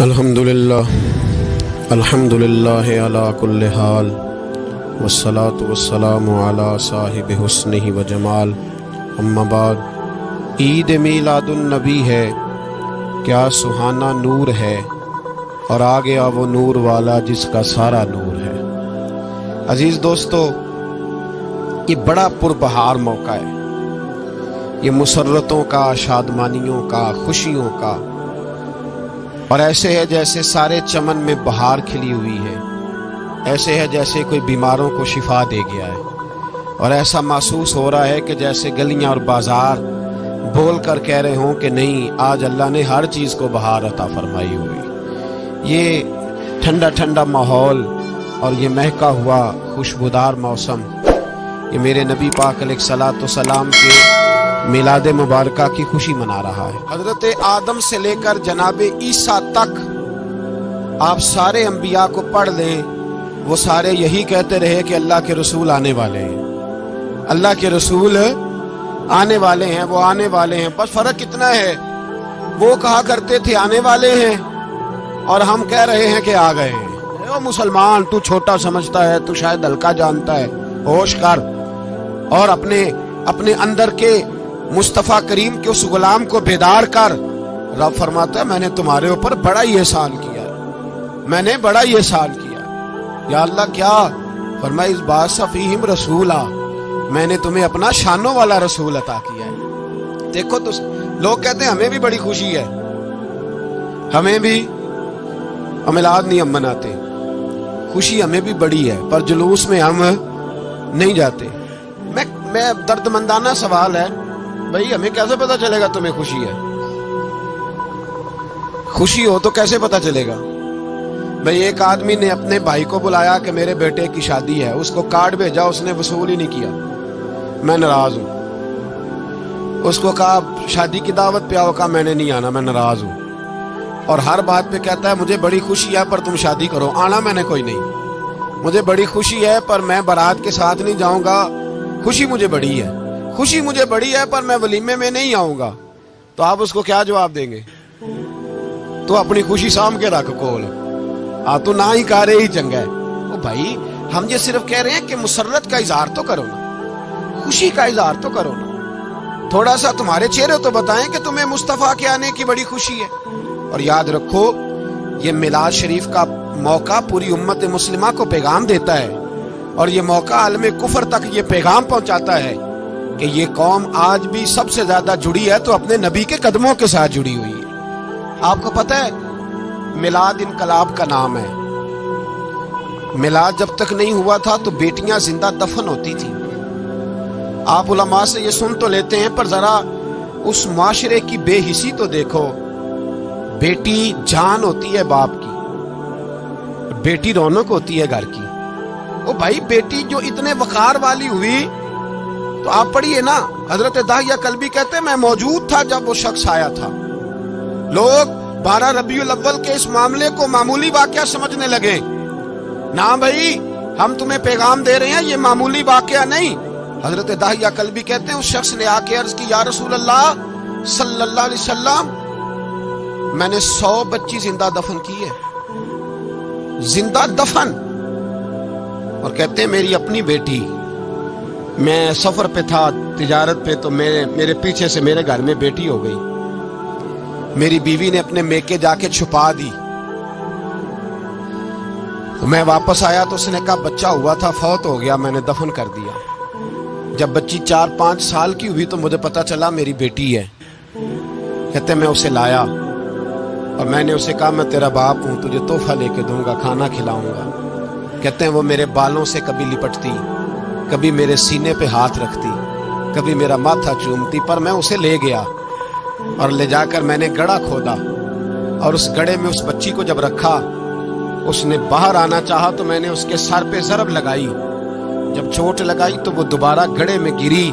अल्हम्दुलिल्लाह अला कुल्लि हाल वस्सलातु वस्सलामु अला साहिबि हुस्निहि व जमाल। अम्मा बाद, ईद मीलादुन नबी है, क्या सुहाना नूर है, और आ गया वो नूर वाला जिसका सारा नूर है। अजीज दोस्तों, ये बड़ा पुरबहार मौका है, ये मुसर्रतों का, शादमानियों का, खुशियों का, और ऐसे है जैसे सारे चमन में बहार खिली हुई है, ऐसे है जैसे कोई बीमारों को शिफा दे गया है, और ऐसा महसूस हो रहा है कि जैसे गलियां और बाजार बोल कर कह रहे हों कि नहीं, आज अल्लाह ने हर चीज़ को बहार अता फरमाई हुई। ये ठंडा ठंडा माहौल और ये महका हुआ खुशबूदार मौसम, ये मेरे नबी पाक अलैहिस्सलाम के मिलाद मुबारका की खुशी मना रहा है। हजरत आदम से लेकर जनाबे ईसा तक आप सारे अंबिया को पढ़ लें, वो सारे यही कहते रहे कि अल्लाह के रसूल आने वाले हैं, अल्लाह के रसूल आने वाले हैं, वो आने वाले हैं। बस फर्क कितना है, वो कहा करते थे आने वाले हैं और हम कह रहे हैं कि आ गए हैं। ओ मुसलमान, तू छोटा समझता है, तू शायद हल्का जानता है, होश कर और अपने अंदर के मुस्तफ़ा करीम के उस गुलाम को बेदार कर। रब फरमाता है, मैंने तुम्हारे ऊपर बड़ा ही एहसान किया है, मैंने बड़ा ही एहसान किया। या अल्लाह क्या फरमाया, इस बासा फीहिम रसूला, मैंने तुम्हें अपना शानों वाला रसूल अता किया है। देखो तो लोग कहते हैं हमें भी बड़ी खुशी है, हमें भी मिलाद नहीं हम मनाते, खुशी हमें भी बड़ी है, पर जुलूस में हम नहीं जाते। मैं दर्दमंदाना सवाल है भाई, हमें कैसे पता चलेगा तुम्हें खुशी है? खुशी हो तो कैसे पता चलेगा भाई? एक आदमी ने अपने भाई को बुलाया कि मेरे बेटे की शादी है, उसको कार्ड भेजा, उसने वसूल ही नहीं किया, मैं नाराज हूं। उसको कहा शादी की दावत पे आओ, कहा मैंने नहीं आना, मैं नाराज हूं। और हर बात पे कहता है मुझे बड़ी खुशी है पर तुम शादी करो, आना मैंने कोई नहीं। मुझे बड़ी खुशी है पर मैं बारात के साथ नहीं जाऊंगा, खुशी मुझे बड़ी है, खुशी मुझे बड़ी है पर मैं वलीमे में नहीं आऊंगा। तो आप उसको क्या जवाब देंगे? तो अपनी खुशी साम के रख कोल, तो ना ही का रहे ही चंगा है। ओ भाई, हम ये सिर्फ कह रहे हैं कि मुसर्रत का इजहार तो करो ना, खुशी का इजहार तो करो ना, थोड़ा सा तुम्हारे चेहरे तो बताएं कि तुम्हें मुस्तफा के आने की बड़ी खुशी है। और याद रखो, ये मिलाद शरीफ का मौका पूरी उम्मत मुस्लिमा को पैगाम देता है, और ये मौका आलम कुफर तक ये पैगाम पहुंचाता है कि ये कौम आज भी सबसे ज्यादा जुड़ी है तो अपने नबी के कदमों के साथ जुड़ी हुई है। आपको पता है, मिलाद इनकलाब का नाम है। मिलाद जब तक नहीं हुआ था तो बेटियां जिंदा दफन होती थी। आप उलमा से ये सुन तो लेते हैं, पर जरा उस माशरे की बेहिसी तो देखो। बेटी जान होती है बाप की, बेटी रौनक होती है घर की। ओ भाई, बेटी जो इतने वकार वाली हुई, तो आप पढ़िए ना, हजरत दाहिया कल्बी कहते हैं मैं मौजूद था जब वो शख्स आया था। लोग 12 रबीउल अव्वल के इस मामले को मामूली वाकया समझने लगे। ना भाई, हम तुम्हें पैगाम दे रहे हैं, ये मामूली वाकया नहीं। हजरत दाहिया कल्बी कहते हैं उस शख्स ने आके अर्ज की, या रसूल अल्लाह सल्लल्लाहु अलैहि वसल्लम, मैंने 100 बच्ची जिंदा दफन की है, जिंदा दफन। और कहते हैं मेरी अपनी बेटी, मैं सफर पे था तिजारत पे, तो मेरे पीछे से मेरे घर में बेटी हो गई, मेरी बीवी ने अपने मेके जाके छुपा दी। तो मैं वापस आया तो उसने कहा बच्चा हुआ था, फौत हो गया, मैंने दफन कर दिया। जब बच्ची 4-5 साल की हुई तो मुझे पता चला मेरी बेटी है। कहते मैं उसे लाया और मैंने उसे कहा मैं तेरा बाप हूं, तुझे तोहफा लेके दूंगा, खाना खिलाऊंगा। कहते हैं वो मेरे बालों से कभी लिपटती, कभी मेरे सीने पे हाथ रखती, कभी मेरा माथा चूमती, पर मैं उसे ले गया और ले जाकर मैंने गड़ा खोदा, और उस गड़े में उस बच्ची को जब रखा, उसने बाहर आना चाहा तो मैंने उसके सर पे ज़रब लगाई। जब चोट लगाई तो वो दोबारा गड़े में गिरी।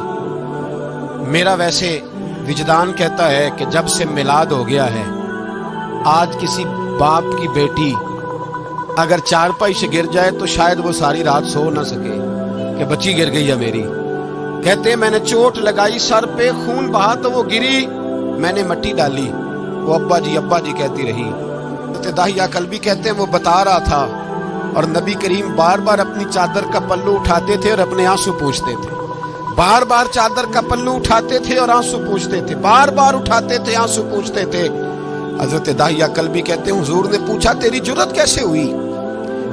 मेरा वैसे विजदान कहता है कि जब से मिलाद हो गया है, आज किसी बाप की बेटी अगर चारपाई से गिर जाए तो शायद वो सारी रात सो ना सके कि बच्ची गिर गई है मेरी। कहते मैंने चोट लगाई, सर पे खून बहा तो वो गिरी, मैंने मट्टी डाली, वो अब्बा जी कहती रही। दाहिया कल्बी कहते हैं वो बता रहा था, और नबी करीम बार बार अपनी चादर का पल्लू उठाते थे और अपने आंसू पूछते थे। बार बार चादर का पल्लू उठाते थे और आंसू पूछते थे, बार बार उठाते थे, आंसू पूछते थे। हजरत दाहिया कल्बी कहते हैं हुजूर ने पूछा तेरी जुर्रत कैसे हुई,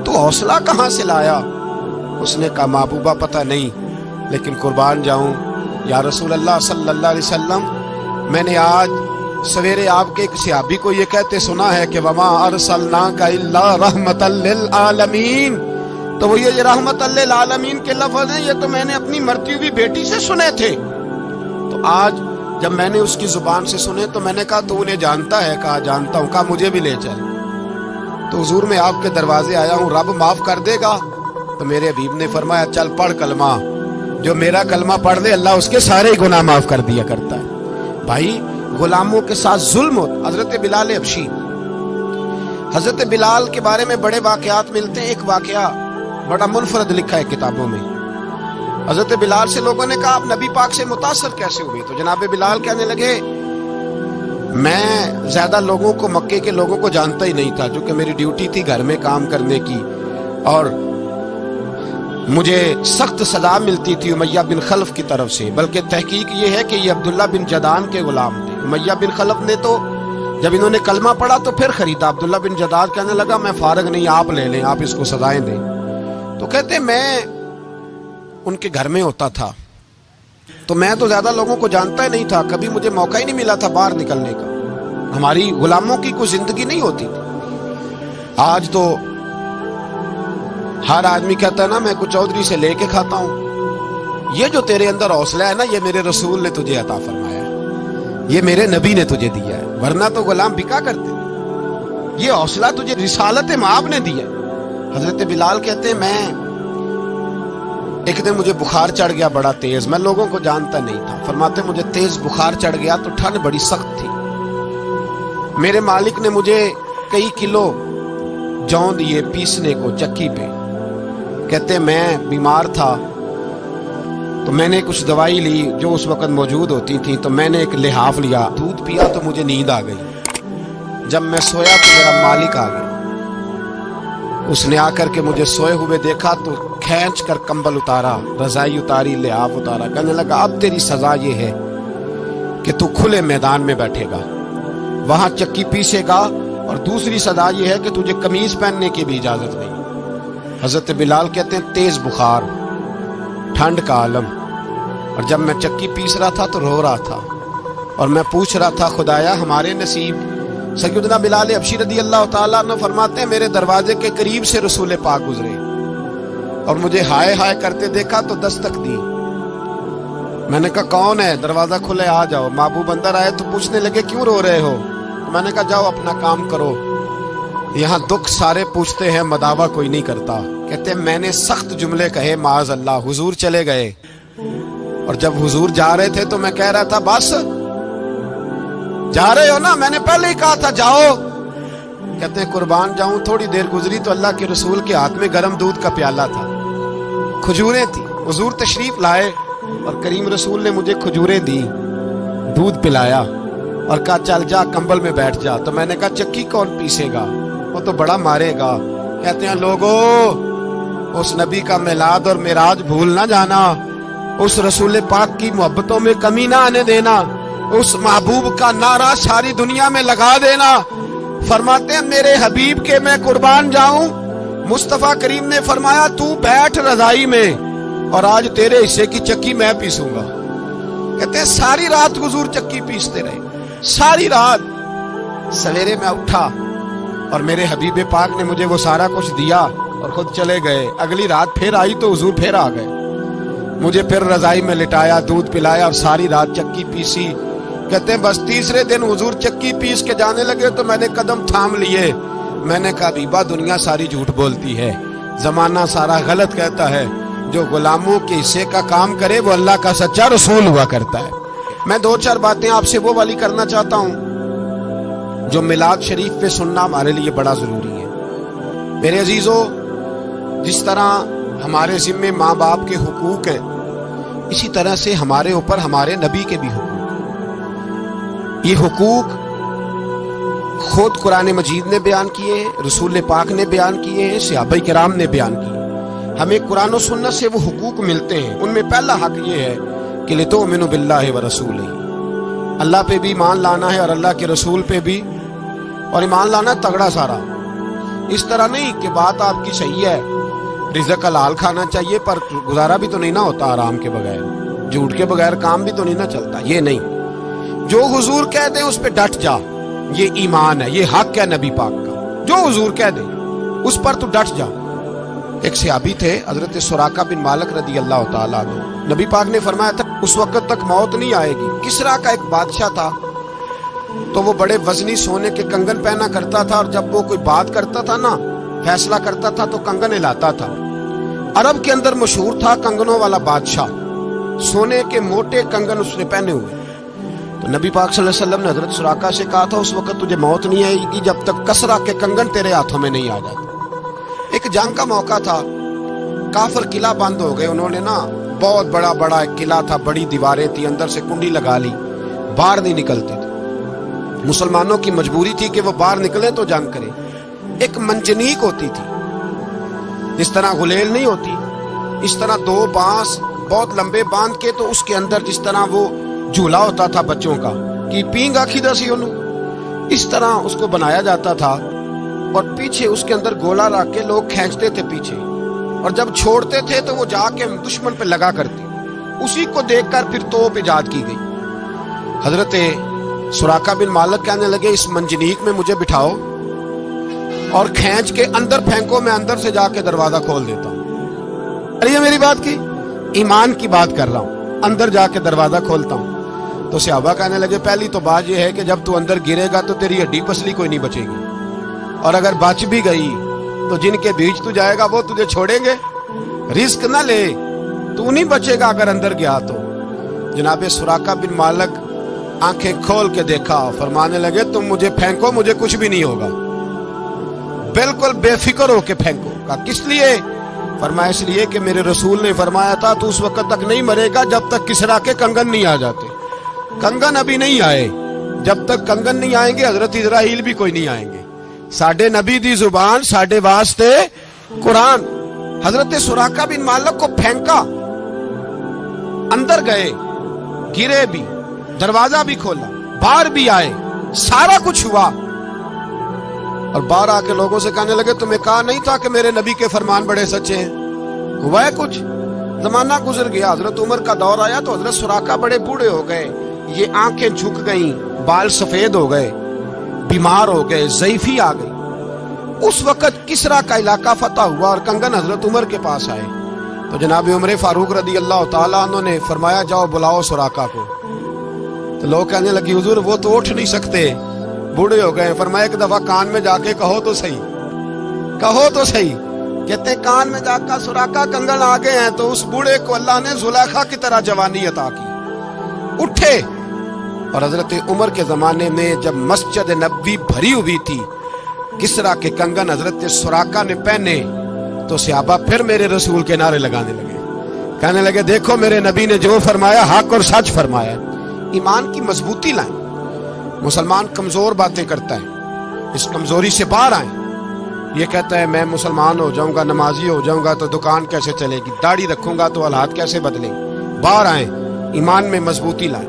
तू हौसला कहां से लाया? उसने कहा महबूबा पता नहीं, लेकिन कुर्बान जाऊं या रसूल अल्लाह सल्लल्लाहु अलैहि वसल्लम, मैंने आज सवेरे आपके एक सहाबी को ये कहते सुना है कि वमा अरसलनाका इल्ला रहमतल लिल आलमीन। तो वो ये रहमतल लिल आलमीन के लफ्ज़ हैं, ये तो मैंने अपनी मरती हुई बेटी से सुने थे। तो आज जब मैंने उसकी जुबान से सुने तो मैंने कहा तू उन्हें जानता है? कहा जानता हूँ। कहा मुझे भी ले चल। तो हुजूर मैं आपके दरवाजे आया हूँ, रब माफ कर देगा? तो मेरे हबीब ने फरमाया चल पढ़ कलमा, जो मेरा कलमा पढ़ ले अल्लाह उसके सारे गुनाह माफ कर दिया करता है। भाई गुलामों के साथ जुल्म होता। हजरत बिलाल हबशी, हजरत बिलाल के बारे में बड़े वाकयात मिलते हैं। एक वाकया बड़ा मुनफरद लिखा है किताबों में। हजरत बिलाल से लोगों ने कहा आप नबी पाक से मुतासर कैसे हुए? तो जनाब बिलाल कहने लगे मैं ज्यादा लोगों को, मक्के के लोगों को जानता ही नहीं था, क्योंकि मेरी ड्यूटी थी घर में काम करने की, और मुझे सख्त सजा मिलती थी उमैया बिन खल्फ की तरफ से। बल्कि तहकीक ये है कि ये अब्दुल्ला बिन जदान के गुलाम थे। उमैया बिन खल्फ ने तो जब इन्होंने कलमा पढ़ा तो फिर खरीदा। अब्दुल्ला बिन जदाद कहने लगा मैं फारग नहीं, आप ले लें, आप इसको सजाएं दें। तो कहते मैं उनके घर में होता था, तो मैं तो ज्यादा लोगों को जानता ही नहीं था, कभी मुझे मौका ही नहीं मिला था बाहर निकलने का। हमारी गुलामों की कोई जिंदगी नहीं होती थी। आज तो हर आदमी कहता है ना मैं कुछ चौधरी से लेके खाता हूं। ये जो तेरे अंदर हौसला है ना, ये मेरे रसूल ने तुझे अता फरमाया, ये मेरे नबी ने तुझे दिया है, वरना तो गुलाम बिका करते। ये हौसला तुझे रिसालत माब ने दिया। हजरत बिलाल कहते हैं मैं एक दिन मुझे बुखार चढ़ गया बड़ा तेज, मैं लोगों को जानता नहीं था। फरमाते मुझे तेज बुखार चढ़ गया तो ठंड बड़ी सख्त थी। मेरे मालिक ने मुझे कई किलो जौ दिए पीसने को चक्की पे। कहते मैं बीमार था तो मैंने कुछ दवाई ली जो उस वक्त मौजूद होती थी, तो मैंने एक लिहाफ लिया, दूध पिया तो मुझे नींद आ गई। जब मैं सोया तो मेरा मालिक आ गया, उसने आकर के मुझे सोए हुए देखा तो खींच कर कंबल उतारा, रजाई उतारी, लिहाफ उतारा। कहने लगा अब तेरी सजा ये है कि तू खुले मैदान में बैठेगा, वहां चक्की पीसेगा, और दूसरी सजा ये है कि तुझे कमीज पहनने की भी इजाजत नहीं। हजरत बिलाल कहते हैं तेज बुखार, ठंड का आलम, और जब मैं चक्की पीस रहा था तो रो रहा था, और मैं पूछ रहा था खुदाया हमारे नसीब। सैयदना बिलाल हबशी रदी अल्लाह ताला अन्हु फरमाते हैं मेरे दरवाजे के करीब से रसूल पाक गुजरे और मुझे हाय हाय करते देखा तो दस्तक दी। मैंने कहा कौन है? दरवाजा खुले आ जाओ। महबूब अंदर आए तो पूछने लगे क्यों रो रहे हो? तो मैंने कहा जाओ अपना काम करो, यहाँ दुख सारे पूछते हैं मदावा कोई नहीं करता। कहते मैंने सख्त जुमले कहे माज अल्लाह, हुजूर चले गए, और जब हुजूर जा रहे थे तो मैं कह रहा था बस जा रहे हो ना, मैंने पहले ही कहा था जाओ। कहते हैं कुर्बान जाऊं, थोड़ी देर गुजरी तो अल्लाह के रसूल के हाथ में गर्म दूध का प्याला था, खजूरें थी। हुजूर तशरीफ लाए और करीम रसूल ने मुझे खजूरें दी, दूध पिलाया और कहा चल जा कंबल में बैठ जा। तो मैंने कहा चक्की कौन पीसेगा, वो तो बड़ा मारेगा। कहते हैं लोगों उस नबी का मिलाद और मिराज भूल ना जाना, उस रसूल पाक की मोहब्बतों में कमी ना आने देना, उस महबूब का नारा सारी दुनिया में लगा देना। फरमाते हैं मेरे हबीब के मैं कुर्बान जाऊं। मुस्तफा करीम ने फरमाया तू बैठ रजाई में और आज तेरे हिस्से की चक्की मैं पीसूंगा। कहते हैं सारी रात हुजूर चक्की पीसते रहे, सारी रात। सवेरे मैं उठा और मेरे हबीब पाक ने मुझे वो सारा कुछ दिया और खुद चले गए। अगली रात फिर आई तो हुजूर फिर आ गए, मुझे फिर रजाई में लिटाया, दूध पिलाया और सारी रात चक्की पीसी। कहते हैं बस तीसरे दिन हुजूर चक्की पीस के जाने लगे तो मैंने कदम थाम लिए। मैंने कहा बीबा दुनिया सारी झूठ बोलती है, जमाना सारा गलत कहता है, जो गुलामों के हिस्से का काम करे वो अल्लाह का सच्चा रसूल हुआ करता है। मैं दो चार बातें आपसे वो वाली करना चाहता हूं जो मिलाद शरीफ पे सुनना हमारे लिए बड़ा जरूरी है। मेरे अजीजों, जिस तरह हमारे जिम्मे माँ बाप के हुकूक हैं, इसी तरह से हमारे ऊपर हमारे नबी के भी हुकूक। ये हुकूक خود قرآن مجید نے بیان کیے ہیں، رسول پاک نے بیان کیے ہیں، صحابہ کرام نے بیان کیے۔ ہمیں قرآن و سنت سے وہ حقوق ملتے ہیں، ان میں پہلا حق یہ ہے کہ لِتُؤْمِنُوا بِاللَّهِ وَرَسُولِهِ، اللہ پہ بھی ایمان لانا ہے اور اللہ کے رسول پہ بھی، اور ایمان لانا تگڑا سارا۔ اس طرح نہیں کہ بات آپ کی صحیح ہے، رزق حلال کھانا چاہیے پر گزارا بھی تو نہیں نہ ہوتا آرام کے بغیر، جھوٹ کے بغیر کام بھی تو نہیں نہ چلتا، یہ نہیں۔ جو حضور کہہ دیں اس پہ ڈٹ جا، یہ ایمان ہے، یہ حق ہے نبی پاک کا، جو حضور کہہ دیں اس پر تو ڈٹ جا۔ ایک صحابی تھے حضرت سراقہ بن مالک رضی اللہ تعالیٰ عنہ، نبی پاک نے فرمایا تھا اس وقت تک موت نہیں آئے گی۔ کسرا کا ایک بادشاہ تھا، تو وہ بڑے وزنی سونے کے کنگن پہنا کرتا تھا، اور جب وہ کوئی بات کرتا تھا نا، فیصلہ کرتا تھا تو کنگن ہلاتا تھا۔ عرب کے اندر مشہور تھا کنگنوں والا بادشاہ، سونے کے موٹے کنگن اس نے پہنے ہوئے۔ تو نبی پاک صلی اللہ علیہ وسلم نے حضرت سراقہ سے کہا تھا اس وقت تجھے موت نہیں آئے گی جب تک کسرا کے کنگن تیرے ہاتھوں میں نہیں آ جاتے۔ ایک جنگ کا موقع تھا، کافر قلعہ بند ہو گئے، انہوں نے نا بہت بڑا ایک قلعہ تھا، بڑی دیواریں تھی، اندر سے کنڈی لگا لی، باہر نہیں نکلتے تھے۔ مسلمانوں کی مجبوری تھی کہ وہ باہر نکلیں تو جنگ کریں۔ ایک منجنیق ہوتی تھی، جس طرح غلیل نہیں ہوتی، اس طرح دو بانس بہت لمبے باندھ کے، تو اس کے اندر جس طرح وہ جھولا ہوتا تھا بچوں کا کہ پینگ آخی دا سی انہوں، اس طرح اس کو بنایا جاتا تھا، اور پیچھے اس کے اندر گولا رکھ کے لوگ کھینچتے تھے پیچھے، اور جب چھوڑتے تھے تو وہ جا کے دشمن پہ لگا کرتی۔ اسی کو دیکھ کر پھر توپ ایجاد کی گئی۔ حضرت سراقہ بن مالک کہنے لگے اس منجنیق میں مجھے بٹھاؤ اور کھینچ کے اندر پھینکو، میں اندر سے جا کے دروازہ کھول دیتا ہوں۔ ارے یہ میری بات کی ایمان کی بات کر رہا ہوں، اندر جا کے دروازہ کھولتا ہوں۔ تو صحابہ کہنے لگے پہلی تو بات یہ ہے کہ جب تو اندر گرے گا تو تیری ہڈی پسلی کوئی نہیں بچے گی، اور اگر بچ بھی گئی تو جن کے بیچ تو جائے گا وہ تجھے چھوڑیں گے، رزق نہ لے، تو نہیں بچے گا اگر اندر گیا تو۔ جناب سراقہ بن مالک آنکھیں کھول کے دیکھا، فرمانے لگے تم مجھے پھینکو، مجھے کچھ بھی نہیں ہوگا، بالکل بے فکر ہو کے پھینکو۔ کہا کس لیے؟ فرمایا اس لیے کہ میرے رسول نے فرمایا تھا تو اس وقت تک نہیں مرے گا جب تک کسرا کے کنگن نہیں آ جاتے۔ کنگن ابھی نہیں آئے، جب تک کنگن نہیں آئیں گے حضرت اسرائیل بھی کوئی نہیں آئیں گے۔ ساڈے نبی دی زبان ساڈے واسطے قرآن۔ حضرت سراقہ بن مالک کو پھینکا، اندر گئے، گرے بھی، دروازہ بھی کھولا، باہر بھی آئے، سارا کچھ ہوا، اور باہر آ کے لوگوں سے کہنے لگے تمہیں کہا نہیں تھا کہ میرے نبی کے فرمان بڑے سچے ہیں؟ ہوا ہے کچھ؟ زمانہ گزر گیا، حضرت عمر کا دور آیا تو حضرت سراقہ بڑے بوڑھے ہو گئے، یہ آنکھیں جھک گئیں، بال سفید ہو گئے، بیمار ہو گئے، ضعیفی آ گئی۔ اس وقت کسرا کا علاقہ فتح ہوا اور کنگن حضرت عمر کے پاس آئے، تو جناب عمر فاروق رضی اللہ تعالیٰ عنہ نے فرمایا جاؤ بلاؤ سراقہ کو۔ تو لوگ کہنے لگے حضور وہ تو اٹھ نہیں سکتے، بوڑھے ہو گئے۔ فرمایا ایک دفعہ کان میں جا کے کہو تو صحیح، کہو تو صحیح۔ کہتے کان میں جا کر سراقہ کنگن آ گئے ہیں، تو اس بوڑھے کو اللہ نے زلیخا کی طرح جوانی عطا کی، اٹھے۔ اور حضرت عمر کے زمانے میں جب مسجد نبوی بھری ہوئی تھی، کسرا کے کنگن حضرت سراقہ نے پہنے، تو صحابہ پھر میرے رسول کے نعرے لگانے لگے، کہنے لگے دیکھو میرے نبی نے جو فرمایا حق اور سچ فرمایا۔ ایمان کی مضبوطی لائیں۔ مسلمان کمزور باتیں کرتا ہے، اس کمزوری سے باہر آئیں۔ یہ کہتا ہے میں مسلمان ہو جاؤں گا، نمازی ہو جاؤں گا تو دکان کیسے چلے گی، داڑھی رکھوں گا تو حالات کیسے بدلیں گے؟ باہر آئیں، ایمان میں مضبوطی لائیں۔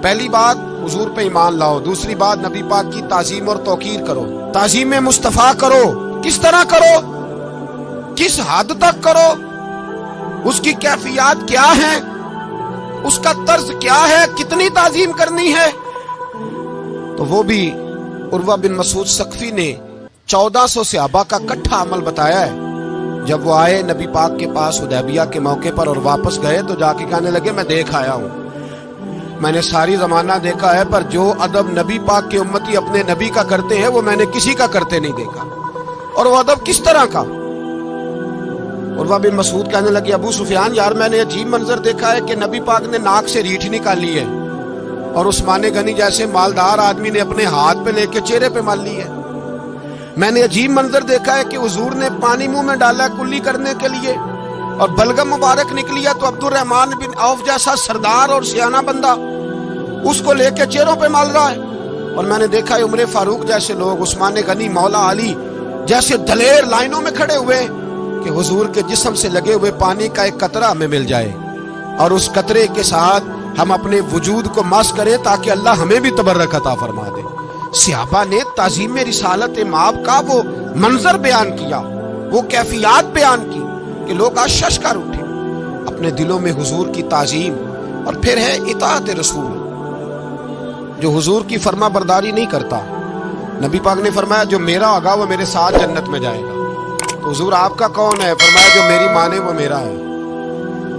پہلی بات حضور پہ ایمان لاؤ، دوسری بات نبی پاک کی تعظیم اور توقیر کرو، تعظیم مصطفیٰ کرو۔ کس طرح کرو؟ کس حد تک کرو؟ اس کی کیفیات کیا ہے؟ اس کا طرز کیا ہے؟ کتنی تعظیم کرنی ہے؟ تو وہ بھی عروہ بن مسعود ثقفی نے 1400 صحابہ کا کٹھا عمل بتایا ہے۔ جب وہ آئے نبی پاک کے پاس حدیبیہ کے موقع پر اور واپس گئے تو جا کے کہنے لگے میں دیکھ آیا ہوں، میں نے ساری زمانہ دیکھا ہے، پر جو ادب نبی پاک کے امتی اپنے نبی کا کرتے ہیں وہ میں نے کسی کا کرتے نہیں دیکھا۔ اور وہ ادب کس طرح کا؟ عروہ بن مسعود کہنے لگے ابو سفیان یار میں نے عجیب منظر دیکھا ہے کہ نبی پاک نے ناک سے ریٹھ نکالی ہے، اور عثمان غنی جیسے مالدار آدمی نے اپنے ہاتھ پہ لے کے چہرے پہ مال لی ہے۔ میں نے عجیب منظر دیکھا ہے کہ حضور نے پانی منہ میں ڈالا کلی کرنے کے لیے، اور بلغم مبارک نکلی ہے تو عبد الرحمن بن عوف جیسا سردار اور سیانہ بندہ اس کو لے کے چہروں پہ مال رہا ہے، اور میں نے دیکھا ہے عمر فاروق جیسے لوگ، عثمان غنی، مولا علی جیسے دلیر لائنوں میں کھڑے ہوئے کہ حضور کے جسم سے لگے ہوئے پانی کا ایک قطرہ ہمیں مل جائے اور اس قطرے کے ساتھ ہم اپنے وجود کو مس کریں تاکہ اللہ ہمیں بھی تبرک عطا فرما دے۔ صحابہ نے تعظیم رسالت مآب کا وہ منظر بیان کیا، وہ کیفیات بیان کی کہ لوگ آج شش کر اٹھے اپنے دلوں میں حضور کی تعظیم۔ اور پھر ہے اطاعت رسول، جو حضور کی فرما برداری نہیں کرتا۔ نبی پاک نے فرمایا جو میرا ہوگا وہ میرے ساتھ جنت میں جائے گا۔ تو حضور آپ کا کون ہے؟ فرمایا جو میری مانے وہ میرا ہے۔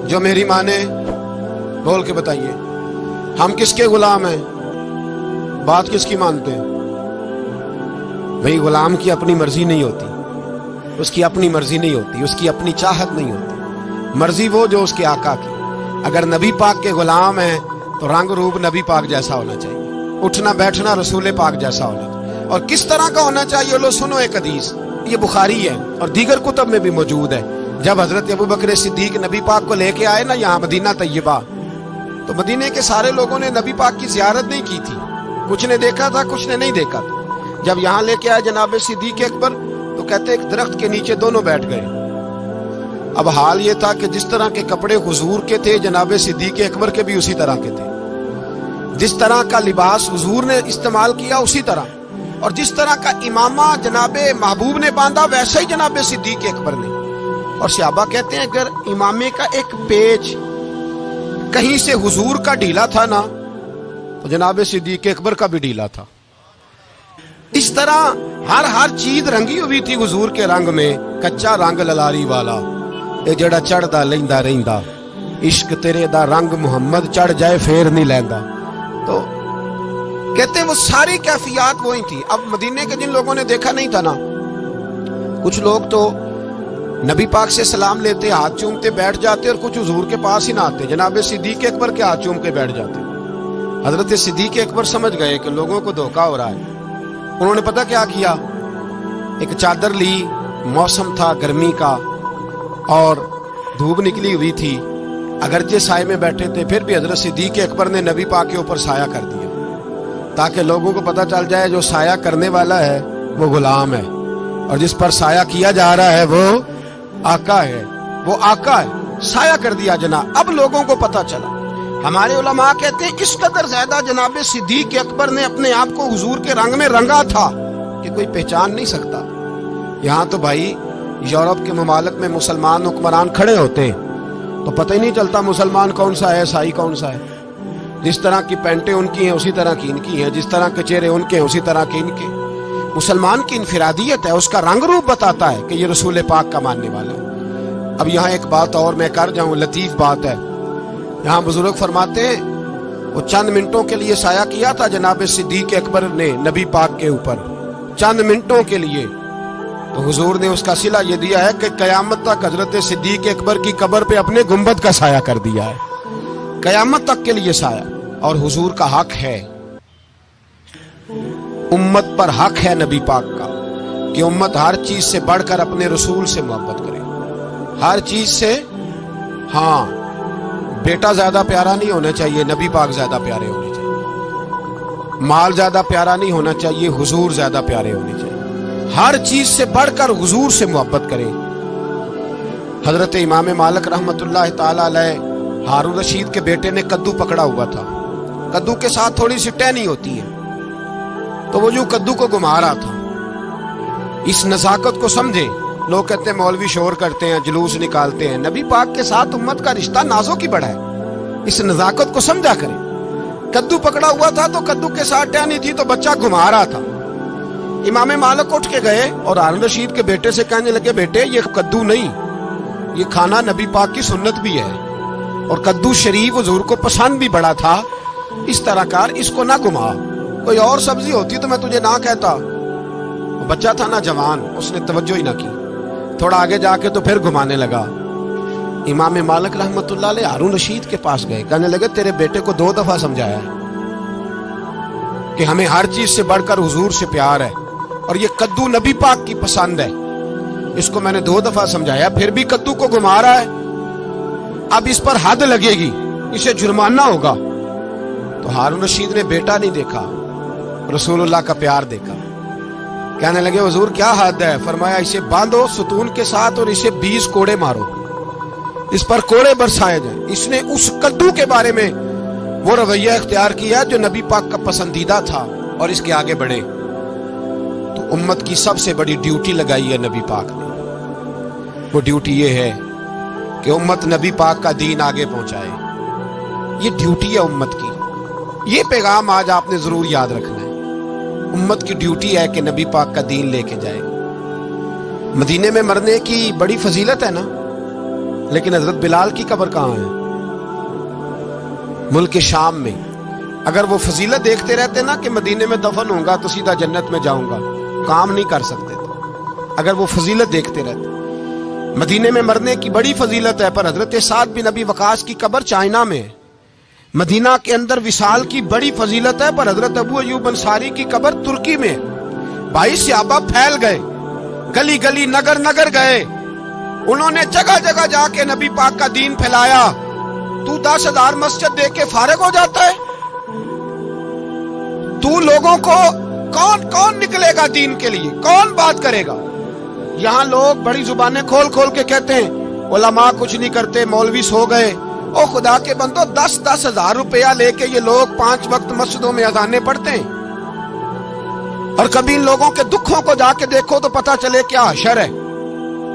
جو میری مانے، بول کے بتائیے ہم کس کے غلام ہیں؟ بات کس کی مانتے ہیں؟ بھئی غلام کی اپنی مرضی نہیں ہوتی، اس کی اپنی مرضی نہیں ہوتی، اس کی اپنی چاہت نہیں ہوتی، مرضی وہ جو اس کے آقا کی۔ اگر نبی پاک کے غلام ہیں تو رنگ روپ نبی پاک جیسا ہونا چاہیے، اٹھنا بیٹھنا رسول پاک جیسا ہونا چاہیے۔ اور کس طرح کا ہونا چاہیے؟ لو سنو ایک حدیث، یہ بخاری ہے اور دیگر کتب میں بھی موجود ہے۔ جب حضرت ابوبکر صدیق نبی پاک کو لے کے آئے نا یہاں مدینہ طیبہ، تو مدینے کے سارے لوگوں نے نبی پاک کی زیارت نہیں کی تھی، کچھ نے دیکھا تھا کچھ نے نہیں دیکھا تھا۔ جب یہاں لے کے آئے جناب صدیق اکبر تو کہتے ایک درخت کے نیچے دونوں بیٹھ گئے۔ اب حال یہ تھا کہ جس طرح کے کپڑے حضور کے تھے جناب صدیق اکبر کے بھی اسی طرح کے تھے، جس طرح کا لباس حضور نے استعمال کیا اسی طرح، اور جس طرح کا امامہ جناب محبوب نے باندھا ویسا ہی جناب صدیق اکبر نے۔ اور صحابہ کہتے ہیں اگر امامے کا ایک پیچ کہیں سے حضور کا ڈھیلا تھا نا تو جناب صدیق اکبر کا بھی ڈھیلا تھا۔ اس طرح ہر چیز رنگی ہوئی تھی حضور کے رنگ میں، کچا رنگ للاری والا اے جڑا چڑھدا لیندا رہندا، عشق تیرے دا رنگ محمد چڑھ جائے پھر نہیں لیندا۔ تو کہتے ہیں وہ ساری کیفیات وہی تھی۔ اب مدینے کے جن لوگوں نے دیکھا نہیں تھا نا، کچھ لوگ تو نبی پاک سے سلام لیتے ہاتھ چومتے بیٹھ جاتے اور کچھ حضور کے پاس ہی نہ آتے، جناب صدیق اکبر کے ہاتھ چوم کے بیٹھ جاتے۔ حضرت صدیق اکبر سمجھ گئے کہ لوگوں کو دھوکا ہو رہا ہے، انہوں نے پتہ کیا کیا، ایک چادر لی، موسم تھا گرمی کا اور دھوپ نکلی ہوئی تھی، اگرچہ سائے میں بیٹھے تھے پھر بھی حضرت صدیق اکبر نے نبی پاک کے اوپر سایہ کر دیا تاکہ لوگوں کو پتہ چل جائے جو سایہ کرنے والا ہے وہ غلام ہے اور جس پر سایہ کیا جا رہا ہے وہ آقا ہے، وہ آقا ہے۔ سایہ کر دیا جناب، اب لوگوں کو پتہ چلا۔ ہمارے علماء کہتے ہیں اس قدر زیادہ جناب صدیق اکبر نے اپنے آپ کو حضور کے رنگ میں رنگا تھا کہ کوئی پہچان نہیں سکتا۔ یہاں تو بھائی یورپ کے ممالک میں مسلمان حکمران کھڑے ہوتے ہیں تو پتہ ہی نہیں چلتا مسلمان کون سا ہے عیسائی کون سا ہے۔ جس طرح کی پینٹیں ان کی ہیں اسی طرح کی ان کی ہیں، جس طرح کے چہرے ان کے ہیں اسی طرح کے ان کے۔ مسلمان کی انفرادیت ہے، اس کا رنگ روپ بتاتا ہے کہ یہ رسول پاک کا ماننے والا ہے۔ اب یہاں ایک بات اور میں کر جاؤں، لطیف بات ہے، یہاں بزرگ فرماتے ہیں وہ چند منٹوں کے لیے سایہ کیا تھا جناب صدیق اکبر نے نبی پاک کے اوپر، چند منٹوں کے لیے، تو حضور نے اس کا صلہ یہ دیا ہے کہ قیامت تک حضرت صدیق اکبر کی قبر پہ اپنے گنبد کا سایہ کر دیا ہے، قیامت تک کے لیے سایہ۔ اور حضور کا حق ہے، امت پر حق ہے نبی پاک کا کہ امت ہر چیز سے بڑھ کر اپنے رسول سے محبت کرے، ہر چیز سے۔ ہاں بیٹا زیادہ پیارا نہیں ہونا چاہیے، نبی پاک زیادہ پیارے ہونے چاہیے، مال زیادہ پیارا نہیں ہونا چاہیے، حضور زیادہ پیارے ہونے چاہیے، ہر چیز سے بڑھ کر حضور سے محبت کریں۔ حضرت امام مالک رحمت اللہ تعالی علیہ ہارون رشید کے بیٹے نے کدو پکڑا ہوا تھا، کدو کے ساتھ تھوڑی سی ٹہنی ہوتی ہے، تو وہ جو کدو کو گھما رہا تھا، اس نزاکت کو سمجھے۔ لوگ کہتے ہیں مولوی شور کرتے ہیں، جلوس نکالتے ہیں، نبی پاک کے ساتھ امت کا رشتہ نازوں کی بڑا ہے، اس نزاکت کو سمجھا کریں۔ کدو پکڑا ہوا تھا تو کدو کے ساتھ ٹہنی تھی تو بچہ گھما رہا تھا۔ امام مالک اٹھ کے گئے اور ہارون رشید کے بیٹے سے کہنے لگے بیٹے یہ کدو نہیں، یہ کھانا نبی پاک کی سنت بھی ہے اور کدو شریف حضور کو پسند بھی بڑا تھا، اس طرح کار اس کو نہ گھما، کوئی اور سبزی ہوتی تو میں تجھے نہ کہتا۔ وہ بچہ تھا نا جوان، اس نے توجہ ہی نہ کی، تھوڑا آگے جا کے تو پھر گھمانے لگا۔ امام مالک رحمت اللہ علیہ ہارون رشید کے پاس گئے، کہنے لگے تیرے بیٹے کو 2 دفعہ سمجھایا ہے کہ ہمیں ہر چیز سے بڑھ کر حضور سے پیار ہے اور یہ کدو نبی پاک کی پسند ہے، اس کو میں نے 2 دفعہ سمجھایا پھر بھی کدو کو گھما رہا ہے، اب اس پر حد لگے گی، اسے جرمانہ ہوگا۔ تو ہارون رشید نے بیٹا نہیں دیکھا، रसूलुल्लाह का प्यार देखा। कहने लगे हुजूर क्या हद है? फरमाया इसे बांधो सुतून के साथ और इसे 20 कोड़े मारो, इस पर कोड़े बरसाए जाए। इसने उस कद्दू के बारे में वो रवैया इख्तियार किया जो नबी पाक का पसंदीदा था और इसके आगे बढ़े। तो उम्मत की सबसे बड़ी ड्यूटी लगाई है नबी पाक ने। वो ड्यूटी ये है कि उम्मत नबी पाक का दीन आगे पहुंचाए। ये ड्यूटी है उम्मत की। ये पैगाम आज आपने जरूर याद रखना है। उम्मत की ड्यूटी है कि नबी पाक का दीन लेके जाए। मदीने में मरने की बड़ी फजीलत है ना, लेकिन हजरत बिलाल की कब्र कहां है? मुल्क शाम में। अगर वो फजीलत देखते रहते ना कि मदीने में दफन होगा तो सीधा जन्नत में जाऊंगा, काम नहीं कर सकते थे। अगर वो फजीलत देखते रहते। मदीने में मरने की बड़ी फजीलत है, पर हजरत साद बिन अबी वकास की कब्र चाइना में है। मदीना के अंदर विसाल की बड़ी फजीलत है, पर हजरत अबू अयूब अंसारी की कब्र तुर्की में। भाई सहाबा फैल गए, गली गली नगर नगर गए, उन्होंने जगह जगह जाके नबी पाक का दीन फैलाया। तू 10,000 मस्जिद दे के फारिग हो जाता है? तू लोगों को कौन कौन निकलेगा दीन के लिए? कौन बात करेगा? यहां लोग बड़ी जुबानें खोल खोल के कहते हैं उलमा कुछ नहीं करते, मौलवी सो गए। ओ खुदा के बंदो, 10-10 हजार रुपया लेके ये लोग 5 वक्त मस्जिदों में अजानें पढ़ते हैं। और कभी इन लोगों के दुखों को जाके देखो तो पता चले क्या हशर है,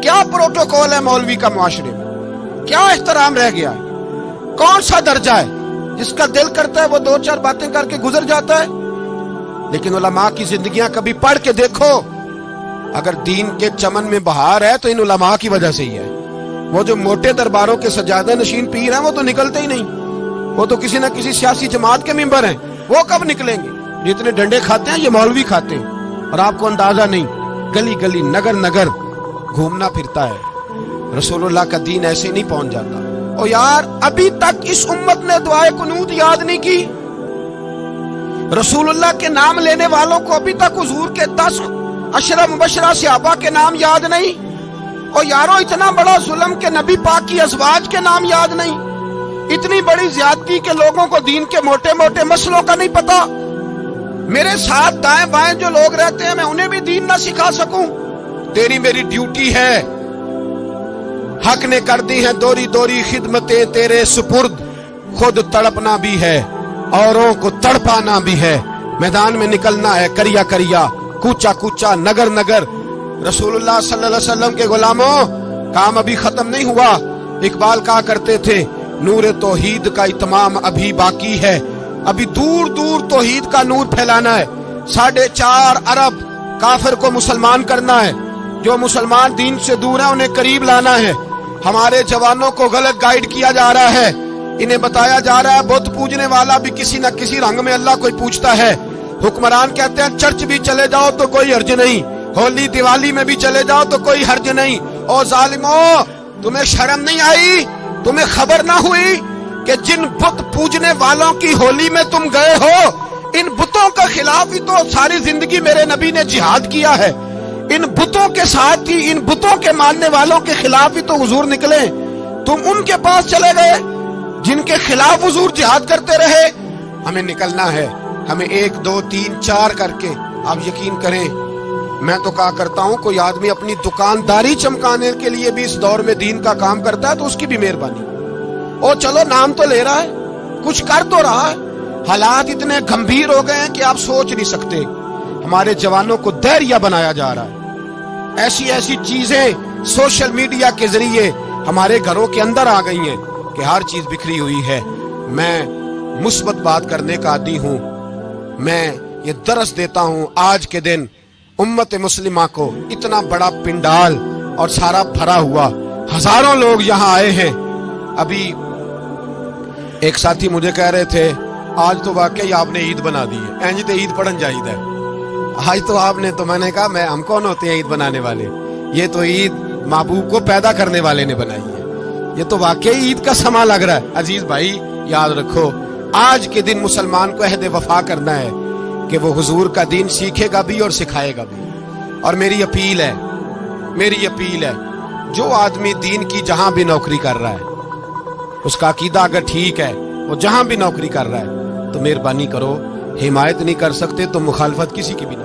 क्या प्रोटोकॉल है मौलवी का मुआशरे में, क्या एहतराम रह गया है, कौन सा दर्जा है। जिसका दिल करता है वो 2-4 बातें करके गुजर जाता है। लेकिन उलमा की जिंदगियां कभी पढ़ के देखो, अगर दीन के चमन में बहार है तो इन उलमा की वजह से ही है। वो जो मोटे दरबारों के सज्जादा नशीन पीर हैं वो तो निकलते ही नहीं, वो तो किसी ना किसी सियासी जमात के मेंबर हैं। वो कब निकलेंगे? जितने डंडे खाते हैं ये मौलवी खाते हैं, और आपको अंदाजा नहीं, गली गली नगर नगर घूमना फिरता है। रसूलुल्लाह का दीन ऐसे नहीं पहुंच जाता। और यार अभी तक इस उम्मत ने दुआए कुनूत याद नहीं की। रसूलुल्लाह के नाम लेने वालों को अभी तक हुजूर के 10 अशरा मुबशरा सहाबा के नाम याद नहीं। और यारों इतना बड़ा जुल्म के नबी पाक की अज़वाज के नाम याद नहीं। इतनी बड़ी ज्यादती के लोगों को दीन के मोटे मोटे मसलों का नहीं पता। मेरे साथ दाएं बाएं जो लोग रहते हैं मैं उन्हें भी दीन ना सिखा सकूं? तेरी मेरी ड्यूटी है। हक ने कर दी है दोरी दोरी खिदमतें तेरे सुपुर्द, खुद तड़पना भी है औरों को तड़पाना भी है। मैदान में निकलना है करिया करिया, कूचा कूचा, नगर नगर। रसूलुल्लाह सल्लल्लाहु अलैहि वसल्लम के गुलामों, काम अभी खत्म नहीं हुआ। इकबाल कहा करते थे नूर तौहीद का इत्माम अभी बाकी है। अभी दूर दूर तौहीद का नूर फैलाना है। 4.5 अरब काफिर को मुसलमान करना है। जो मुसलमान दीन से दूर है उन्हें करीब लाना है। हमारे जवानों को गलत गाइड किया जा रहा है। इन्हें बताया जा रहा है बुत पूजने वाला भी किसी न किसी रंग में अल्लाह को पूजता है। हुक्मरान कहते हैं चर्च भी चले जाओ तो कोई हर्ज नहीं, होली दिवाली में भी चले जाओ तो कोई हर्ज नहीं। और जालिमों, तुम्हें शर्म नहीं आई? तुम्हें खबर ना हुई कि जिन बुत पूजने वालों की होली में तुम गए हो, इन बुतों के खिलाफ ही तो सारी जिंदगी मेरे नबी ने जिहाद किया है। इन बुतों के साथ ही, इन बुतों के मानने वालों के खिलाफ ही तो हुजूर निकले। तुम उनके पास चले गए जिनके खिलाफ हुजूर जिहाद करते रहे। हमें निकलना है, हमें 1 2 3 4 करके। आप यकीन करें, मैं तो कहा करता हूं कोई आदमी अपनी दुकानदारी चमकाने के लिए भी इस दौर में दीन का काम करता है तो उसकी भी मेहरबानी। और चलो नाम तो ले रहा है, कुछ कर तो रहा है। हालात इतने गंभीर हो गए हैं कि आप सोच नहीं सकते। हमारे जवानों को धैर्य बनाया जा रहा है। ऐसी ऐसी चीजें सोशल मीडिया के जरिए हमारे घरों के अंदर आ गई हैं कि हर चीज बिखरी हुई है। मैं मुस्बत बात करने का आदी हूं। मैं ये दरस देता हूं आज के दिन उम्मत मुस्लिमा को। इतना बड़ा पिंडाल और सारा भरा हुआ, हजारों लोग यहाँ आए हैं। अभी एक साथी मुझे कह रहे थे आज तो वाकई आपने ईद बना दी है, इंज तो ईद पढ़न जाहिदा है आज तो आपने। तो मैंने कहा मैं हम कौन होते हैं ईद बनाने वाले? ये तो ईद महबूब को पैदा करने वाले ने बनाई है। ये तो वाकई ईद का समा लग रहा है। अजीज भाई याद रखो, आज के दिन मुसलमान को अहद वफा करना है कि वो हुजूर का दीन सीखेगा भी और सिखाएगा भी। और मेरी अपील है जो आदमी दीन की जहां भी नौकरी कर रहा है, उसका अकीदा अगर ठीक है, वो जहां भी नौकरी कर रहा है, तो मेहरबानी करो हिमायत नहीं कर सकते तो मुखालफत किसी की भी ना।